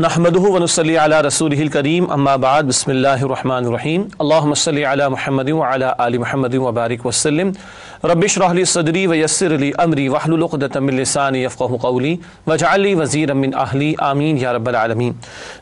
نحمدہ ونصلی علی رسولہ الکریم اما بعد بسم اللہ الرحمن الرحیم اللہم صلی علی محمد وعلی آل محمد وبارک وسلم رب اشرح لی صدری ویسر لی امری واحلل عقدۃ من لسانی یفقہوا قولی واجعل لی وزیرا من اہلی آمین یا رب العالمین۔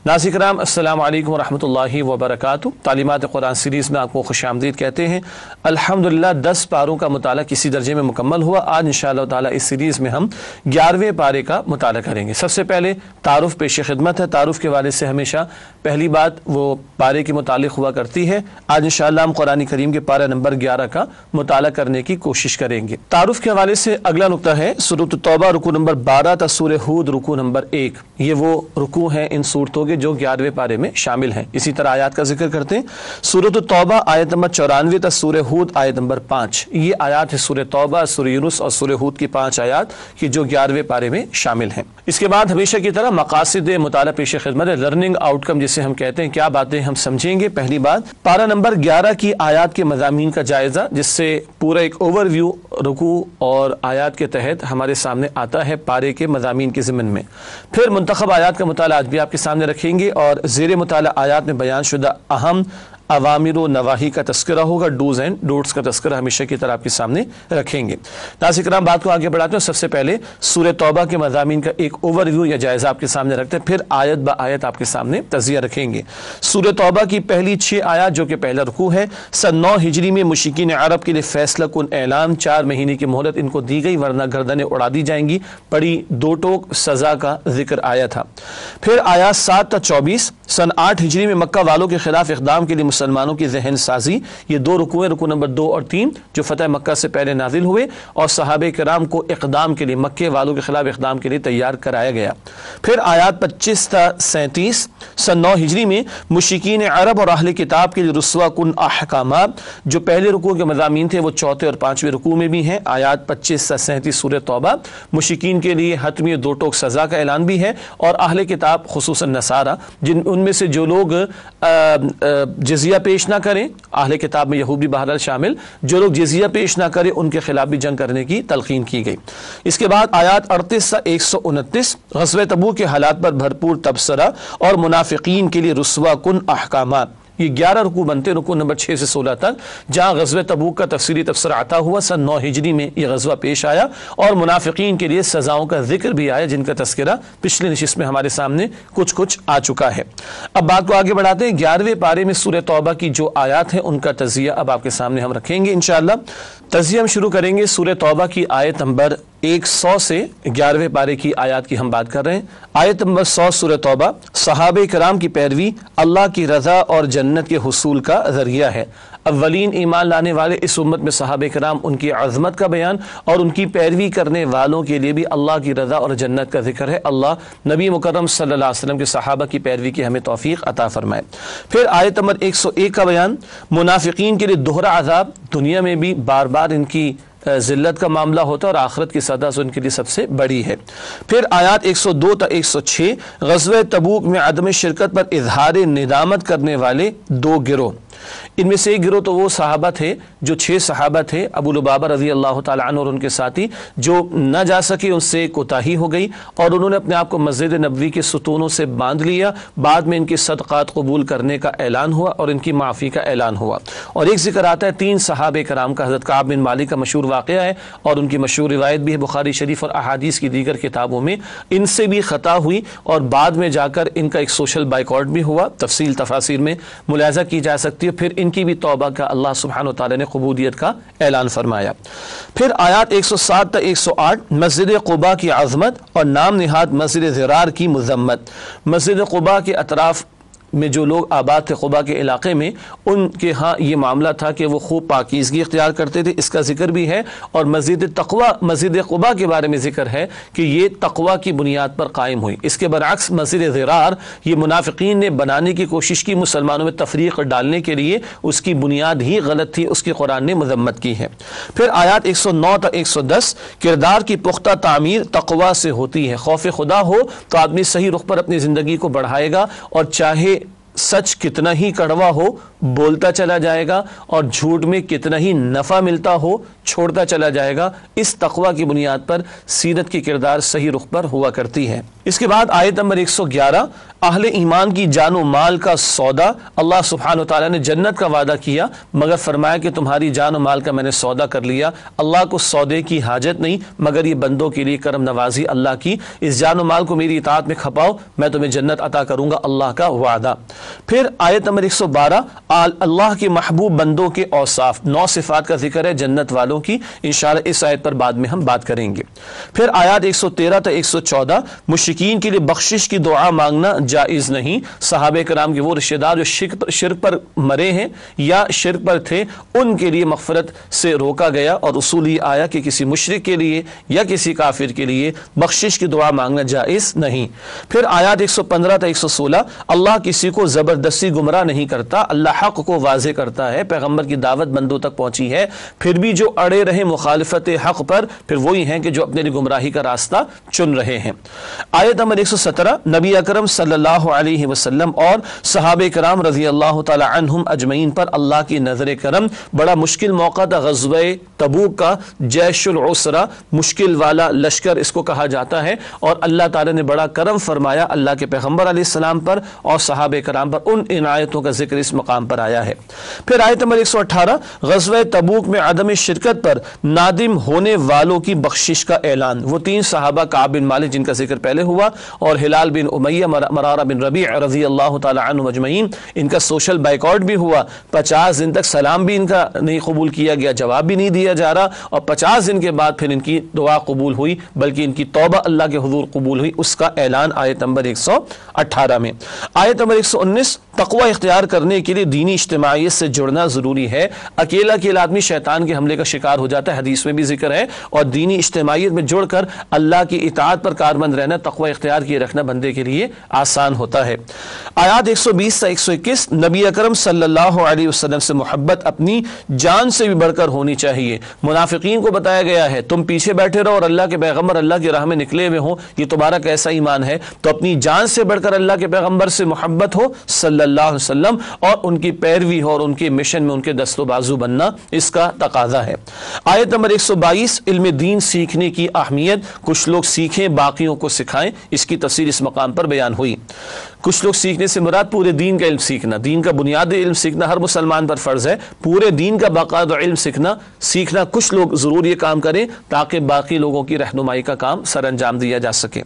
ناظرین کرام السلام علیکم ورحمۃ اللہ وبرکاتہ۔ تعلیمات قرآن سیریز میں آپ کو خوش آمدید کہتے ہیں۔ الحمدللہ 10 پاروں کا مطالعہ کسی درجے میں مکمل ہوا۔ آج انشاءاللہ تعالی اس سیریز میں ہم 11ویں پارے کا مطالعہ کریں گے۔ سب سے پہلے تعارف پیش خدمت ہے۔ تعارف کے حوالے سے ہمیشہ پہلی بات وہ پارے کے متعلق ہوا کرتی ہے۔ آج انشاءاللہ ہم قرآن کریم کے پارہ نمبر 11 کا مطالعہ کرنے کی کوشش کریں گے۔ تعارف کے حوالے سے اگلا نقطہ ہے سورۃ التوبہ رکوع نمبر 12 تا سورہ ہود رکوع نمبر 1۔ یہ وہ رکوع ہیں ان سورتوں کے جو 11ویں پارے میں شامل ہیں۔ اسی طرح آیات کا ذکر کرتے ہیں۔ سورۃ التوبہ آیت نمبر 94 تا سورہ ہود آیت نمبر 5۔ یہ آیات ہے سورہ توبہ، سورہ یونس اور سورہ ہود کی 5 آیات کہ جو 11ویں پارے میں شامل ہیں۔ اس کے بعد ہمیشہ کی طرح مقاصد مطالعہ پیش خدمت ہے، لرننگ آؤٹ کم جسے ہم کہتے ہیں۔ کیا باتیں ہم سمجھیں گے؟ پہلی بات پارہ نمبر 11 کی آیات کے مضامین کا جائزہ، جس سے پورا ایک اوور ویو رکوع اور آیات کے تحت ہمارے سامنے آتا ہے پارے کے مضامین کے ضمن میں۔ پھر منتخب آیات کا مطالعہ آج بھی آپ کے سامنے رکھیں گے اور زیر مطالعہ آیات میں بیان شدہ اہم اوامر و نواہی کا تذکرہ ہوگا، ڈوز اینڈ ڈونٹس کا تذکرہ ہمیشہ کی طرح آپ کے سامنے رکھیں گے۔ ناظرین کرام بات کو آگے بڑھاتے ہیں۔ سب سے پہلے سورہ توبہ کے مضامین کا ایک اوور ویو یا جائزہ آپ کے سامنے رکھتے ہیں، پھر آیت با آیت آپ کے سامنے تجزیہ رکھیں گے۔ سورہ توبہ کی پہلی 6 آیات جو کہ پہلا رکوع ہے، سن 9 ہجری میں مشرکین عرب کے لیے فیصلہ کن اعلان، 4 مہینے کی مہلت ان کو دی گئی ورنہ گردنیں اڑا دی جائیں گی، بڑی 2 ٹوک سزا کا ذکر آیا تھا۔ پھر آیات 7 تا 24، سن 8 ہجری میں مکہ والوں کے خلاف اقدام کے لیے مسلمانوں کی ذہن سازی۔ یہ 2 رکوع ہیں، رکوع نمبر 2 اور 3 جو فتح مکہ سے پہلے نازل ہوئے اور صحابہ کرام کو اقدام کے لیے مکے والوں کے خلاف اقدام کے لیے تیار کرایا گیا۔ پھر آیات 25 تا 37، سن 9 ہجری میں مشرکین عرب اور اہل کتاب کے لیے رسوا کن احکامات، جو پہلے رکوع کے مضامین تھے وہ چوتھے اور 5ویں رکوع میں بھی ہیں۔ آیات 25 تا 37 سورہ توبہ، مشرکین کے لیے حتمی 2 ٹوک سزا کا اعلان بھی ہے اور اہل کتاب خصوصاً نصارہ ان میں سے جو لوگ جزیہ پیش نہ کریں، اہل کتاب میں یہود بھی بہرحال شامل، جو لوگ جزیہ پیش نہ کریں ان کے خلاف بھی جنگ کرنے کی تلقین کی گئی۔ اس کے بعد آیات 38 تا 129، غزوہ تبوک کے حالات پر بھرپور تبصرہ اور منافقین کے لیے رسوا کن احکامات۔ یہ 11 رکوع بنتے، رکوع نمبر 6 سے 16 تک، جہاں غزوہ تبوک کا تفصیلی تبصرہ عطا ہوا۔ سن 9 ہجری میں یہ غزوہ پیش آیا اور منافقین کے لیے سزاؤں کا ذکر بھی آیا، جن کا تذکرہ پچھلے نشست میں ہمارے سامنے کچھ آ چکا ہے۔ اب بات کو آگے بڑھاتے ہیں۔ 11ویں پارے میں سورہ توبہ کی جو آیات ہیں ان کا تجزیہ اب آپ کے سامنے ہم رکھیں گے انشاءاللہ۔ تجزیہ ہم شروع کریں گے سورہ توبہ کی آیت نمبر 100 سے 11ویں پارے کی آیات کی ہم بات کر رہے ہیں۔ آیت نمبر 100 سورہ توبہ، صحابہ کرام کی پیروی اللہ کی رضا اور جنت کے حصول کا ذریعہ ہے۔ اولین ایمان لانے والے اس امت میں صحابہ کرام، ان کی عظمت کا بیان اور ان کی پیروی کرنے والوں کے لیے بھی اللہ کی رضا اور جنت کا ذکر ہے۔ اللہ نبی مکرم صلی اللہ علیہ وسلم کے صحابہ کی پیروی کی ہمیں توفیق عطا فرمائے۔ پھر آیت نمبر 101 کا بیان، منافقین کے لیے دوہرا عذاب، دنیا میں بھی بار بار ان کی ذلت کا معاملہ ہوتا ہے اور آخرت کی سزا ان کے لیے سب سے بڑی ہے۔ پھر آیات 102 تا 106، غزوہ تبوک میں عدم شرکت پر اظہار ندامت کرنے والے 2 گروہ۔ ان میں سے ایک گروہ تو وہ صحابہ تھے جو 6 صحابہ تھے، ابو لبابہ رضی اللہ تعالیٰ عنہ اور ان کے ساتھی، جو نہ جا سکے، ان سے کوتاہی ہو گئی اور انہوں نے اپنے آپ کو مسجد نبوی کے ستونوں سے باندھ لیا۔ بعد میں ان کے صدقات قبول کرنے کا اعلان ہوا اور ان کی معافی کا اعلان ہوا۔ اور ایک ذکر آتا ہے 3 صحابہ کرام کا، حضرت کعب بن مالک کا مشہور واقعہ ہے اور ان کی مشہور روایت بھی ہے بخاری شریف اور احادیث کی دیگر کتابوں میں۔ ان سے بھی خطا ہوئی اور بعد میں جا کر ان کا ایک سوشل بائیکاٹ بھی ہوا، تفصیل تفاسیر میں ملاحظہ کی جا سکتی ہے۔ پھر ان کی بھی توبہ کا اللہ سبحانہ وتعالی نے قبولیت کا اعلان فرمایا۔ پھر آیات 107 تا 108، مسجد قباء کی عظمت اور نام نہاد مسجد ضرار کی مذمت۔ مسجد قباء کے اطراف میں جو لوگ آباد تھے قباء کے علاقے میں، ان کے ہاں یہ معاملہ تھا کہ وہ خوب پاکیزگی اختیار کرتے تھے، اس کا ذکر بھی ہے۔ اور مسجد تقوی، مسجد قباء کے بارے میں ذکر ہے کہ یہ تقوی کی بنیاد پر قائم ہوئی۔ اس کے برعکس مسجد ضرار یہ منافقین نے بنانے کی کوشش کی، مسلمانوں میں تفریق ڈالنے کے لیے، اس کی بنیاد ہی غلط تھی، اس کی قرآن نے مذمت کی ہے۔ پھر آیات 109 تا 110، کردار کی پختہ تعمیر تقوی سے ہوتی ہے۔ خوف خدا ہو تو آدمی صحیح رخ پر اپنی زندگی کو بڑھائے گا اور چاہے سچ کتنا ہی کڑوا ہو بولتا چلا جائے گا، اور جھوٹ میں کتنا ہی نفع ملتا ہو چھوڑتا چلا جائے گا۔ اس تقوی کی بنیاد پر سیرت کی کردار صحیح رخ پر ہوا کرتی ہے۔ اس کے بعد آیت نمبر 111، اہل ایمان کی جان و مال کا سودا۔ اللہ سبحانہ وتعالیٰ نے جنت کا وعدہ کیا، مگر فرمایا کہ تمہاری جان و مال کا میں نے سودا کر لیا۔ اللہ کو سودے کی حاجت نہیں، مگر یہ بندوں کے لیے کرم نوازی اللہ کی۔ اس جان و مال کو میری اطاعت میں کھپاؤ، میں تمہیں جنت عطا کروں گا، اللہ کا وعدہ۔ پھر آیت نمبر 112، اللہ کے محبوب بندوں کے اوصاف، 9 صفات کا ذکر ہے جنت والوں کی، انشاءاللہ اس آیت پر بعد میں ہم بات کریں گے۔ پھر آیات 113 تا 114، مشرکین کے لیے بخشش کی دعا مانگنا جائز نہیں۔ صحابہ کرام کے وہ رشتہ دار جو شرک پر مرے ہیں یا شرک پر تھے، ان کے لیے مغفرت سے روکا گیا، اور اصول یہ آیا کہ کسی مشرک کے لیے یا کسی کافر کے لیے بخشش کی دعا مانگنا جائز نہیں۔ پھر آیات 115 تا 116، اللہ کسی کو زبردستی گمراہ نہیں کرتا، اللہ حق کو واضح کرتا ہے، پیغمبر کی دعوت بندوں تک پہنچی ہے، پھر بھی جو اڑے رہے مخالفت حق پر، پھر وہی ہیں کہ جو اپنے لیے گمراہی کا راستہ چن رہے ہیں۔ آیت نمبر 117، نبی اکرم صلی اللہ علیہ وسلم اور صحابہ کرام رضی اللہ تعالی عنہم اجمعین پر اللہ کی نظر کرم۔ بڑا مشکل موقع تھا غزوہ تبوک کا، جیش العسرہ، مشکل والا لشکر اس کو کہا جاتا ہے، اور اللہ تعالی نے بڑا کرم فرمایا اللہ کے پیغمبر علیہ السلام پر اور صحابہ کرام پر، ان عنایتوں کا ذکر اس مقام پر آیا ہے۔ پھر آیت نمبر 118، غزوہ تبوک میں عدم شرکت پر نادم ہونے والوں کی بخشش کا اعلان۔ وہ 3 صحابہ کعب بن مالک جن کا ذکر پہلے ہوا، اور ہلال بن امیہ، مرارہ بن ربیع رضی اللہ تعالی عنہ اجمعین، ان کا سوشل بائیکاٹ بھی ہوا، 50 دن تک سلام بھی ان کا نہیں قبول کیا گیا، جواب بھی نہیں دیا جا رہا، اور 50 دن کے بعد پھر ان کی دعا قبول ہوئی، بلکہ ان کی توبہ اللہ کے حضور قبول ہوئی، اس کا اعلان آیت نمبر 118 میں۔ آیت نمبر 119، تقوی اختیار کرنے کے لیے دینی اجتماعیت سے جڑنا ضروری ہے۔ اکیلا آدمی شیطان کے حملے کا شکار ہو جاتا ہے، حدیث میں بھی ذکر ہے، اور دینی اجتماعیت میں جڑ کر اللہ کی اطاعت پر کاربند رہنا، تقوی اختیار کیے رکھنا بندے کے لیے آسان ہوتا ہے۔ آیات 120 سے 121، نبی اکرم صلی اللہ علیہ وسلم سے محبت اپنی جان سے بھی بڑھ کر ہونی چاہیے۔ منافقین کو بتایا گیا ہے تم پیچھے بیٹھے رہو اور اللہ کے پیغمبر اللہ کی راہ میں نکلے ہوئے ہوں، یہ تمہارا کیسا ایمان ہے؟ تو اپنی جان سے بڑھ کر اللہ کے پیغمبر سے محبت ہو صلی اللہ علیہ وسلم، اور ان کی پیروی ہو اور ان کے مشن میں ان کے دست و بازو بننا اس کا تقاضا ہے۔ آیت نمبر 122، علم دین سیکھنے کی اہمیت، کچھ لوگ سیکھیں باقیوں کو سکھائیں، اس کی تفصیل اس مقام پر بیان ہوئی۔ کچھ لوگ سیکھنے سے مراد پورے دین کا علم سیکھنا، دین کا بنیادی علم سیکھنا ہر مسلمان پر فرض ہے، پورے دین کا باقاعدہ علم سیکھنا کچھ لوگ ضرور یہ کام کریں تاکہ باقی لوگوں کی رہنمائی کا کام سر انجام دیا جا سکے۔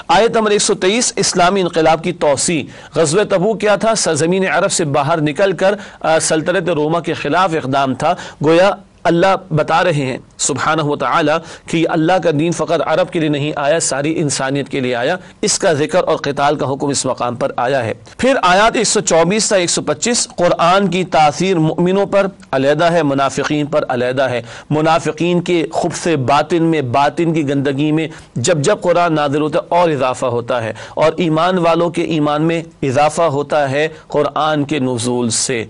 آیت نمبر 123، اسلامی انقلاب کی توسیع۔ غزوہ تبوک کیا تھا؟ سرزمین عرب سے باہر نکل کر سلطنت روما کے خلاف اقدام تھا۔ گویا اللہ بتا رہے ہیں سبحانہ وتعالی کہ اللہ کا دین فقط عرب کے لیے نہیں آیا، ساری انسانیت کے لیے آیا، اس کا ذکر اور قتال کا حکم اس مقام پر آیا ہے۔ پھر آیات 124 سے 125، قرآن کی تاثیر مومنوں پر علیحدہ ہے، منافقین پر علیحدہ ہے۔ منافقین کے خبث باطن میں، باطن کی گندگی میں جب قرآن نازل ہوتا ہے اور اضافہ ہوتا ہے، اور ایمان والوں کے ایمان میں اضافہ ہوتا ہے قرآن کے نزول سے۔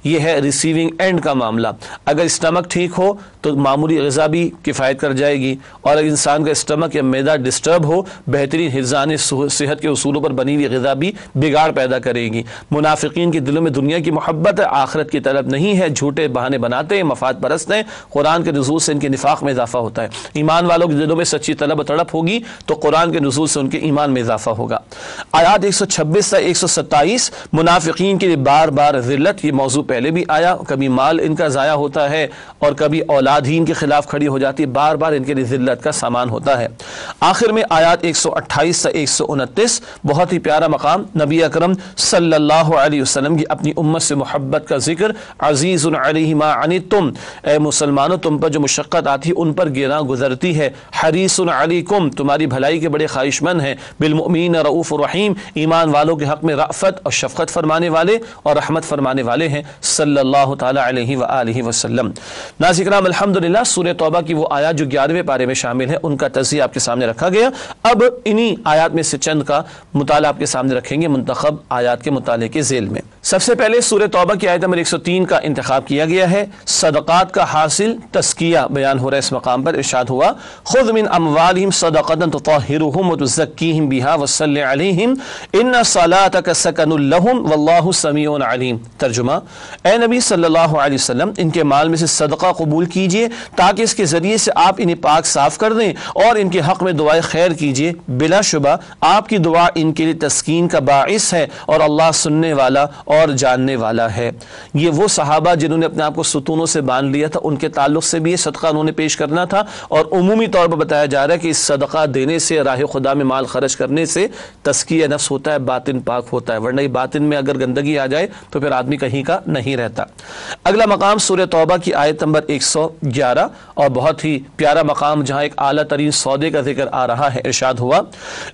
یہ ہے ریسیونگ اینڈ کا معاملہ۔ اگر اسٹمک ٹھیک ہو تو معمولی غذا بھی کفایت کر جائے گی، اور اگر انسان کا اسٹمک یا معدہ ڈسٹرب ہو، بہترین حفظان صحت کے اصولوں پر بنی ہوئی غذا بھی بگاڑ پیدا کرے گی۔ منافقین کے دلوں میں دنیا کی محبت ہے، آخرت کی طلب نہیں ہے، جھوٹے بہانے بناتے ہیں، مفاد پرست ہیں، قرآن کے نزول سے ان کے نفاق میں اضافہ ہوتا ہے۔ ایمان والوں کے دلوں میں سچی طلب و تڑپ ہوگی تو قرآن کے نزول سے ان کے ایمان میں اضافہ ہوگا۔ آیات 126 سے 127، منافقین کے لیے بار بار ذلت، یہ موضوع پہلے بھی آیا، کبھی مال ان کا ضائع ہوتا ہے اور کبھی اولاد ہی ان کے خلاف کھڑی ہو جاتی ہے، بار بار ان کے لیے ذلت کا سامان ہوتا ہے۔ آخر میں آیات 128 سے 129، بہت ہی پیارا مقام، نبی اکرم صلی اللہ علیہ وسلم کی اپنی امت سے محبت کا ذکر۔ عزیز علیہ ما عنتم، اے مسلمانوں تم پر جو مشقت آتی ہے ان پر گراں گزرتی ہے۔ حریص علیکم، تمہاری بھلائی کے بڑے خواہش مند ہیں۔ بالمؤمنین رؤوف الرحیم، ایمان والوں کے حق میں رأفت اور شفقت فرمانے والے اور رحمت فرمانے والے ہیں صلی اللہ تعالی علیہ وآلہ وسلم۔ ناظرین کرام، الحمدللہ سورہ توبہ کی وہ آیات جو 11ویں پارے میں شامل ہیں ان کا تجزیہ آپ کے سامنے رکھا گیا۔ اب انہی آیات میں سے چند کا مطالعہ آپ کے سامنے رکھیں گے منتخب آیات کے مطالعے کے ذیل میں۔ سب سے پہلے سورہ توبہ کی آیت نمبر 103 کا انتخاب کیا گیا ہے۔ صدقات کا حاصل تزکیہ بیان ہو رہا ہے اس مقام پر۔ ارشاد ہوا خذ من اموالہم صدقۃ تطہرہم وتزکیہم بہا وصلی علیہم ان صلاتک سکن لہم واللہ سمیع علیم۔ ترجمہ، اے نبی صلی اللہ علیہ وسلم، ان کے مال میں سے صدقہ قبول کیجئے تاکہ اس کے ذریعے سے آپ انہیں پاک صاف کر دیں اور ان کے حق میں دعائے خیر کیجئے۔ بلا شبہ آپ کی دعا ان کے لیے تسکین کا باعث ہے اور اللہ سننے والا اور جاننے والا ہے۔ یہ وہ صحابہ جنہوں نے اپنے آپ کو ستونوں سے باندھ لیا تھا، ان کے تعلق سے بھی یہ صدقہ انہوں نے پیش کرنا تھا، اور عمومی طور پر بتایا جا رہا ہے کہ اس صدقہ دینے سے، راہ خدا میں مال خرچ کرنے سے تزکیہ نفس ہوتا ہے، باطن پاک ہوتا ہے، ورنہ باطن میں اگر گندگی آ جائے تو پھر آدمی کہیں کا نہیں رہتا۔ اگلا مقام سورہ توبہ کی آیت نمبر 111، اور بہت ہی پیارا مقام جہاں ایک اعلیٰ ترین سودے کا ذکر آ رہا ہے۔ ارشاد ہوا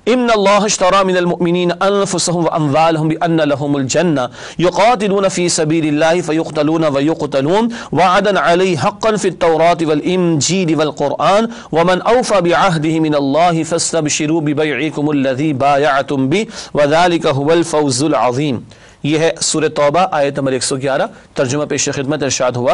ان اللہ اشتری من المؤمنین انفسهم واموالهم بان لهم الجنہ یقاتلون فی سبیل اللہ فیقتلون ویقتلون وعدا علیہ حقا فی التوراۃ والانجیل والقرآن ومن اوفى بعہدہ من اللہ فاستبشروا ببیعکم الذی بایعتم بہ وذلک هو الفوز العظیم۔ یہ ہے سورہ توبہ آیت نمبر 111۔ ترجمہ پیش خدمت۔ ارشاد ہوا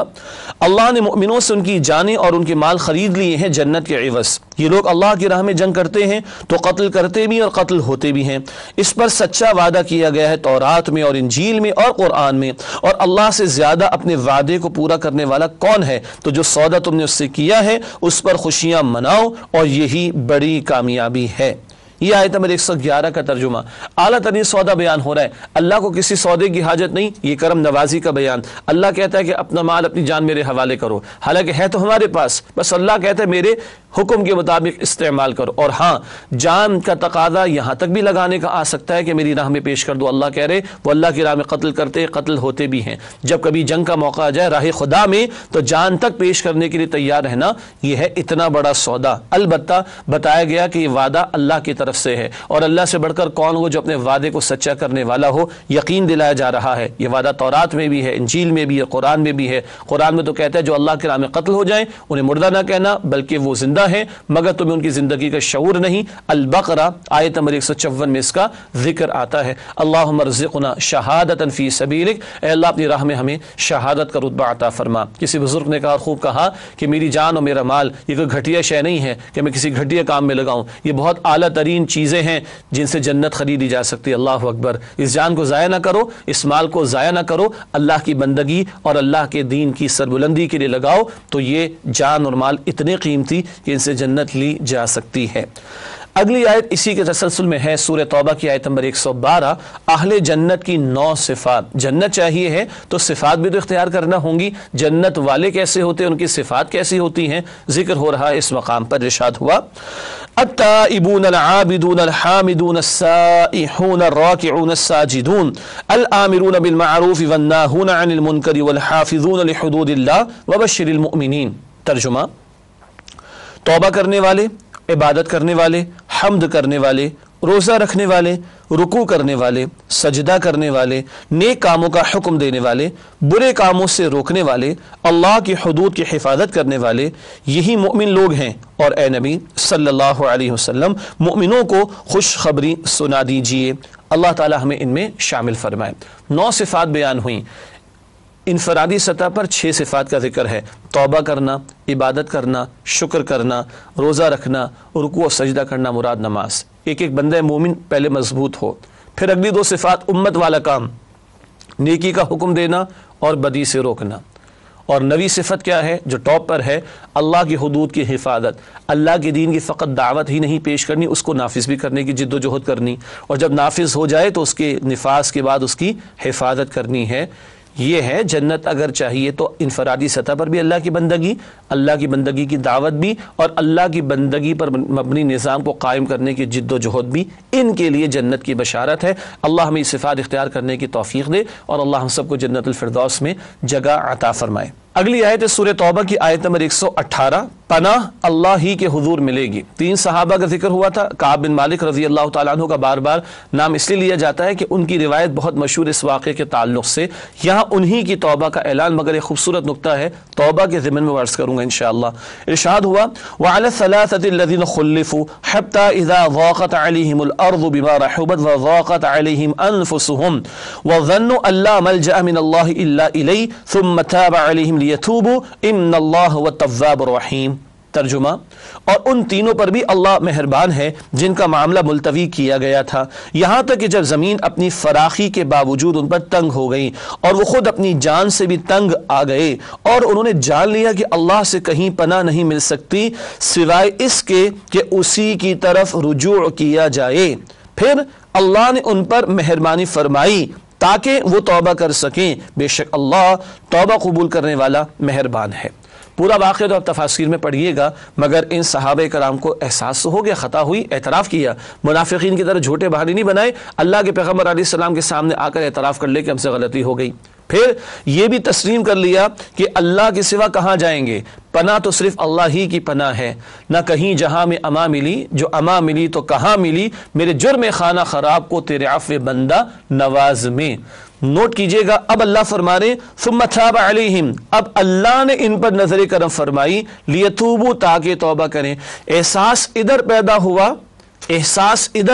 اللہ نے مؤمنوں سے ان کی جانیں اور ان کے مال خرید لیے ہیں جنت کے عوض۔ یہ لوگ اللہ کی راہ میں جنگ کرتے ہیں تو قتل کرتے بھی اور قتل ہوتے بھی ہیں۔ اس پر سچا وعدہ کیا گیا ہے تورات میں اور انجیل میں اور قرآن میں، اور اللہ سے زیادہ اپنے وعدے کو پورا کرنے والا کون ہے؟ تو جو سودا تم نے اس سے کیا ہے اس پر خوشیاں مناؤ اور یہی بڑی کامیابی ہے۔ یہ آیت نمبر 111 کا ترجمہ۔ اعلیٰ ترین سودا بیان ہو رہا ہے۔ اللہ کو کسی سودے کی حاجت نہیں، یہ کرم نوازی کا بیان۔ اللہ کہتا ہے کہ اپنا مال اپنی جان میرے حوالے کرو، حالانکہ ہے تو ہمارے پاس، بس اللہ کہتا ہے میرے حکم کے مطابق استعمال کرو۔ اور ہاں، جان کا تقاضا یہاں تک بھی لگانے کا آ سکتا ہے کہ میری راہ میں پیش کر دو۔ اللہ کہہ رہے وہ اللہ کی راہ میں قتل کرتے قتل ہوتے بھی ہیں۔ جب کبھی جنگ کا موقع آ جائے راہ خدا میں تو جان تک پیش کرنے کے لیے تیار رہنا، یہ ہے اتنا بڑا سودا۔ البتہ بتایا گیا کہ یہ وعدہ اللہ کی طرف سے ہے، اور اللہ سے بڑھ کر کون ہو جو اپنے وعدے کو سچا کرنے والا ہو؟ یقین دلایا جا رہا ہے۔ یہ وعدہ تورات میں بھی ہے، انجیل میں بھی ہے، قرآن میں بھی ہے۔ قرآن میں تو کہتا ہے جو اللہ کی راہ میں قتل ہو جائیں انہیں مردہ نہ کہنا بلکہ وہ زندہ ہیں، مگر تمہیں ان کی زندگی کا شعور نہیں۔ البقرہ آیت نمبر 154 میں اس کا ذکر آتا ہے۔ اللہم ارزقنا شہادتا فی سبیلک، اے اللہ اپنی راہ میں ہمیں شہادت کا رتبہ عطا فرما۔ کسی بزرگ نے کہا، خوب کہا کہ میری جان اور میرا مال یہ کوئی گھٹیا شے نہیں ہے کہ میں کسی گھٹیا کام میں لگاؤں، یہ بہت اعلیٰ ترین چیزیں ہیں جن سے جنت خریدی جا سکتی ہے۔ اللہ اکبر۔ اس جان کو ضائع نہ کرو، اس مال کو ضائع نہ کرو، اللہ کی بندگی اور اللہ کے دین کی سربلندی کے لیے لگاؤ، تو یہ جان اور مال اتنے قیمتی کہ ان سے جنت لی جا سکتی ہے۔ اگلی آیت اسی کے تسلسل میں ہے، سورہ توبہ کی آیت نمبر 112۔ اہل جنت کی 9 صفات۔ جنت چاہیے ہے تو صفات بھی تو اختیار کرنا ہوں گی۔ جنت والے کیسے ہوتے ہیں، ان کی صفات کیسی ہوتی ہیں، ذکر ہو رہا ہے اس مقام پر۔ ارشاد ہوا التائبون العابدون الحامدون السائحون الراکعون الساجدون الآمرون بالمعروف والناہون عن المنکر والحافظون لحدود اللہ وبشر المؤمنین۔ ترجمہ، توبہ کرنے والے، عبادت کرنے والے، حمد کرنے والے، روزہ رکھنے والے، رکوع کرنے والے، سجدہ کرنے والے، نیک کاموں کا حکم دینے والے، برے کاموں سے روکنے والے، اللہ کی حدود کی حفاظت کرنے والے، یہی مؤمن لوگ ہیں۔ اور اے نبی صلی اللہ علیہ وسلم مؤمنوں کو خوشخبری سنا دیجئے۔ اللہ تعالی ہمیں ان میں شامل فرمائے۔ 9 صفات بیان ہوئیں۔ انفرادی سطح پر 6 صفات کا ذکر ہے: توبہ کرنا، عبادت کرنا، شکر کرنا، روزہ رکھنا، رکوع و سجدہ کرنا، مراد نماز۔ ایک ایک بندہ مومن پہلے مضبوط ہو۔ پھر اگلی 2 صفات امت والا کام، نیکی کا حکم دینا اور بدی سے روکنا۔ اور نویں صفت کیا ہے جو ٹاپ پر ہے؟ اللہ کی حدود کی حفاظت۔ اللہ کے دین کی فقط دعوت ہی نہیں پیش کرنی، اس کو نافذ بھی کرنے کی جد و جہد کرنی، اور جب نافذ ہو جائے تو اس کے نفاذ کے بعد اس کی حفاظت کرنی ہے۔ یہ ہے جنت اگر چاہیے تو انفرادی سطح پر بھی اللہ کی بندگی، اللہ کی بندگی کی دعوت بھی، اور اللہ کی بندگی پر مبنی نظام کو قائم کرنے کی جد و جہد بھی، ان کے لیے جنت کی بشارت ہے۔ اللہ ہمیں صفات اختیار کرنے کی توفیق دے، اور اللہ ہم سب کو جنت الفردوس میں جگہ عطا فرمائے۔ اگلی آیت ہے سورہ توبہ کی آیت نمبر 118، پناہ اللہ ہی کے حضور ملے گی۔ 3 صحابہ کا ذکر ہوا تھا۔ کعب بن مالک رضی اللہ تعالیٰ عنہ کا بار بار نام اس لیے لیا جاتا ہے کہ ان کی روایت بہت مشہور اس واقعے کے تعلق سے، یہاں انہی کی توبہ کا اعلان، مگر ایک خوبصورت نقطہ ہے توبہ کے ضمن میں عرض کروں گا انشاءاللہ۔ ارشاد ہوا وَعَلَى الثَّلَاثَةِ الَّذِينَ خُلِّفُوا حَتَّى إِذَا ضَاقَتْ عَلَيْهِمُ الْأَرْضُ بِمَا رَحُبَتْ وَضَاقَتْ عَلَيْهِمْ أَنفُسُهُمْ وَظَنُّوا أَن لَّا مَلْجَأَ مِنَ اللَّهِ إِلَّا إِلَيْهِ ثُمَّ تَابَ عَلَيْهِمْ لِيَتُوبُوا إِنَّ اللَّهَ هُوَ التَّوَّابُ الرَّحِيمُ۔ ترجمہ، اور ان تینوں پر بھی اللہ مہربان ہے جن کا معاملہ ملتوی کیا گیا تھا، یہاں تک کہ جب زمین اپنی فراخی کے باوجود ان پر تنگ ہو گئی اور وہ خود اپنی جان سے بھی تنگ آ گئے، اور انہوں نے جان لیا کہ اللہ سے کہیں پناہ نہیں مل سکتی سوائے اس کے کہ اسی کی طرف رجوع کیا جائے، پھر اللہ نے ان پر مہربانی فرمائی تاکہ وہ توبہ کر سکیں، بے شک اللہ توبہ قبول کرنے والا مہربان ہے۔ پورا واقعہ تو آپ تفاسیر میں پڑھیے گا، مگر ان صحابہ کرام کو احساس ہو گیا، خطا ہوئی، اعتراف کیا، منافقین کی طرح جھوٹے بہانے نہیں بنائے، اللہ کے پیغمبر علیہ السلام کے سامنے آ کر اعتراف کر لے کہ ہم سے غلطی ہو گئی، پھر یہ بھی تسلیم کر لیا کہ اللہ کے سوا کہاں جائیں گے، پناہ تو صرف اللہ ہی کی پناہ ہے، نہ کہیں جہاں میں اما ملی، جو اما ملی تو کہاں ملی، میرے جرم خانہ خراب کو تیرے عفو بندہ نواز میں۔ نوٹ کیجئے گا، اب اللہ فرما رہے ثم تاب علیہم، اب اللہ نے ان پر نظر کرم فرمائی، لیتوبوا تاکہ توبہ کریں۔ احساس ادھر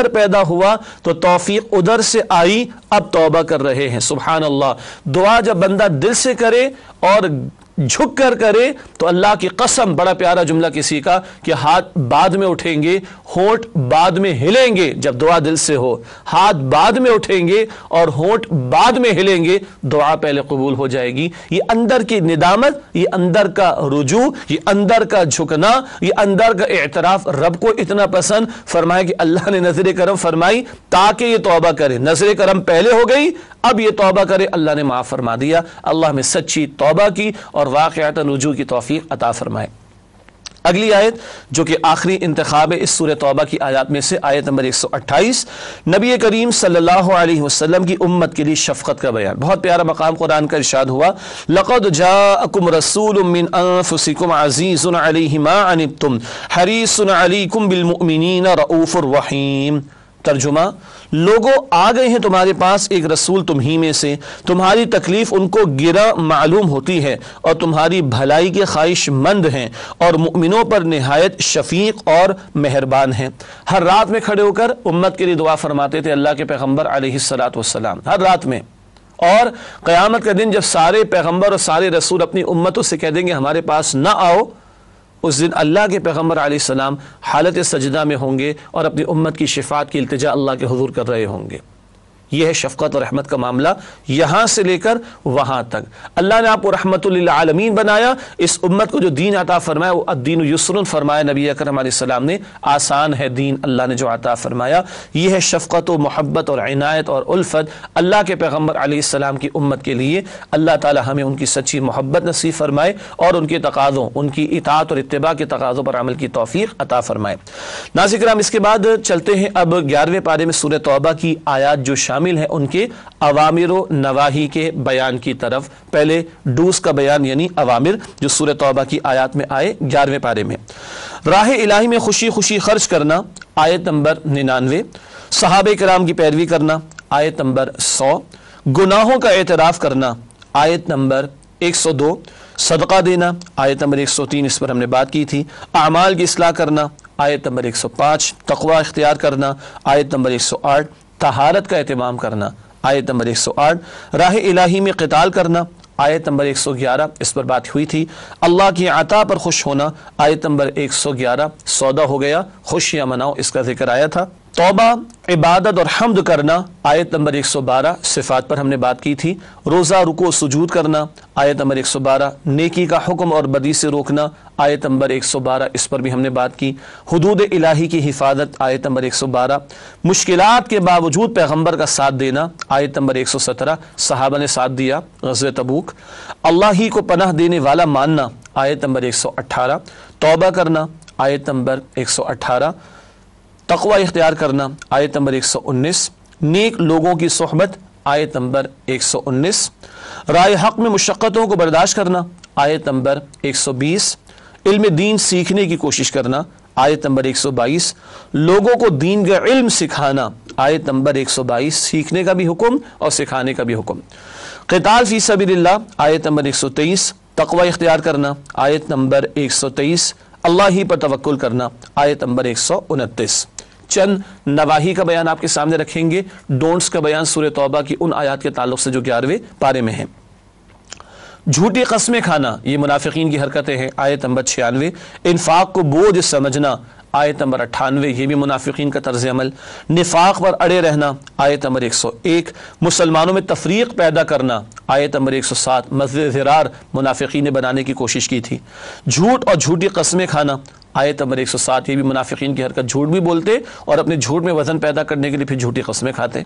پیدا ہوا تو توفیق ادھر سے آئی، اب توبہ کر رہے ہیں۔ سبحان اللہ، دعا جب بندہ دل سے کرے اور جھک کر کرے تو اللہ کی قسم، بڑا پیارا جملہ کسی کا کہ ہاتھ بعد میں اٹھیں گے، ہونٹ بعد میں ہلیں گے، جب دعا دل سے ہو ہاتھ بعد میں اٹھیں گے اور ہونٹ بعد میں ہلیں گے، دعا پہلے قبول ہو جائے گی۔ یہ اندر کی ندامت، یہ اندر کا رجوع، یہ اندر کا جھکنا، یہ اندر کا اعتراف رب کو اتنا پسند فرمائے کہ اللہ نے نظر کرم فرمائی تاکہ یہ توبہ کرے۔ نظر کرم پہلے ہو گئی، اب یہ توبہ کرے، اللہ نے معاف فرما دیا۔ اللہ میں سچی توبہ کی اور واقعتاً رجوع کی توفیق عطا فرمائے۔ اگلی آیت جو کہ آخری انتخاب ہے اس سورہ توبہ کی آیات میں سے، آیت نمبر 128، نبی کریم صلی اللہ علیہ وسلم کی امت کے لیے شفقت کا بیان، بہت پیارا مقام قرآن کا ارشاد ہوا لَقَدْ جَاءَكُمْ رَسُولٌ مِّنْ أَنفُسِكُمْ عَزِيزٌ عَلَيْهِ مَا عَنِتُّمْ حَرِيصٌ عَلَيْكُمْ بِالْمُؤْمِنِينَ رَءُوفٌ رَحِيمٌ۔ ترجمہ، لوگوں آ گئے ہیں تمہارے پاس ایک رسول تم ہی میں سے، تمہاری تکلیف ان کو گرا معلوم ہوتی ہے اور تمہاری بھلائی کے خواہش مند ہیں، اور مؤمنوں پر نہایت شفیق اور مہربان ہیں۔ ہر رات میں کھڑے ہو کر امت کے لیے دعا فرماتے تھے اللہ کے پیغمبر علیہ السلام، ہر رات میں، اور قیامت کا دن جب سارے پیغمبر اور سارے رسول اپنی امتوں سے کہہ دیں گے ہمارے پاس نہ آؤ، اس دن اللہ کے پیغمبر علیہ السلام حالت سجدہ میں ہوں گے اور اپنی امت کی شفاعت کی التجا اللہ کے حضور کر رہے ہوں گے۔ یہ ہے شفقت اور رحمت کا معاملہ، یہاں سے لے کر وہاں تک۔ اللہ نے آپ کو رحمت للعالمین بنایا، اس امت کو جو دین عطا فرمایا وہ الدین یسر فرمایا نبی اکرم علیہ السلام نے، آسان ہے دین اللہ نے جو عطا فرمایا۔ یہ ہے شفقت و محبت اور عنایت اور الفت اللہ کے پیغمبر علیہ السلام کی امت کے لیے۔ اللہ تعالی ہمیں ان کی سچی محبت نصیب فرمائے اور ان کے تقاضوں، ان کی اطاعت اور اتباع کے تقاضوں پر عمل کی توفیق عطا فرمائے۔ ناظرین کرام، اس کے بعد چلتے ہیں اب 11ویں پارے میں سورہ توبہ کی آیات جو شامل ہیں ان کے اوامر و نواہی کے بیان کی طرف۔ پہلے ڈوز کا بیان یعنی اوامر جو سورہ توبہ کی آیات میں آئے 11ویں پارے میں۔ راہ الہی میں خوشی خوشی خرچ کرنا، آیت نمبر 99۔ صحابہ کرام کی پیروی کرنا، آیت نمبر 100۔ گناہوں کا اعتراف کرنا، آیت نمبر 102۔ صدقہ دینا، آیت نمبر 103، اس پر ہم نے بات کی تھی۔ اعمال کی اصلاح کرنا، آیت نمبر 105۔ تقوی اختیار کرنا، آیت نمبر 108۔ طہارت کا اہتمام کرنا، آیت نمبر 108۔ راہ الہی میں قتال کرنا، آیت نمبر 111، اس پر بات ہوئی تھی۔ اللہ کی عطا پر خوش ہونا، آیت نمبر 111۔ سودا ہو گیا، خوشیاں مناؤ، اس کا ذکر آیا تھا۔ توبہ، عبادت اور حمد کرنا، آیت نمبر 112، صفات پر ہم نے بات کی تھی۔ روزہ، رکوع، سجود کرنا، آیت نمبر 112۔ نیکی کا حکم اور بدی سے روکنا، آیت نمبر 112، اس پر بھی ہم نے بات کی۔ حدود الہی کی حفاظت، آیت نمبر 112۔ مشکلات کے باوجود پیغمبر کا ساتھ دینا، آیت نمبر 117، صحابہ نے ساتھ دیا غزوہ تبوک۔ اللہ ہی کو پناہ دینے والا ماننا، آیت نمبر 118۔ توبہ کرنا، آیت نمبر 118۔ تقوی اختیار کرنا، آیت نمبر 119۔ نیک لوگوں کی صحبت، آیت نمبر 119، رائے حق میں مشقتوں کو برداشت کرنا، آیت نمبر 120، علم دین سیکھنے کی کوشش کرنا، آیت نمبر 122، لوگوں کو دین کا علم سکھانا، آیت نمبر 122، سیکھنے کا بھی حکم اور سکھانے کا بھی حکم، قتال فی سبیل اللہ، آیت نمبر 123، تقوی اختیار کرنا، آیت نمبر 123، اللہ ہی پر توکل کرنا، آیت نمبر 129۔ چند نواہی کا بیان آپ کے سامنے رکھیں گے، ڈونٹس کا بیان سورہ توبہ کی ان آیات کے تعلق سے جو 11ویں پارے میں ہیں۔ جھوٹی قسمیں کھانا، یہ منافقین کی حرکتیں ہیں، آیت نمبر 96۔ انفاق کو بوجھ سمجھنا، آیت نمبر 98، یہ بھی منافقین کا طرز عمل۔ نفاق پر اڑے رہنا، آیت نمبر 101۔ مسلمانوں میں تفریق پیدا کرنا، آیت نمبر 107۔ مسجد ضرار منافقین نے بنانے کی کوشش کی تھی۔ جھوٹ اور جھوٹی قسمیں کھانا، آیت نمبر 107، یہ بھی منافقین کی حرکت، جھوٹ بھی بولتے اور اپنے جھوٹ میں وزن پیدا کرنے کے لیے پھر جھوٹی قسمیں کھاتے۔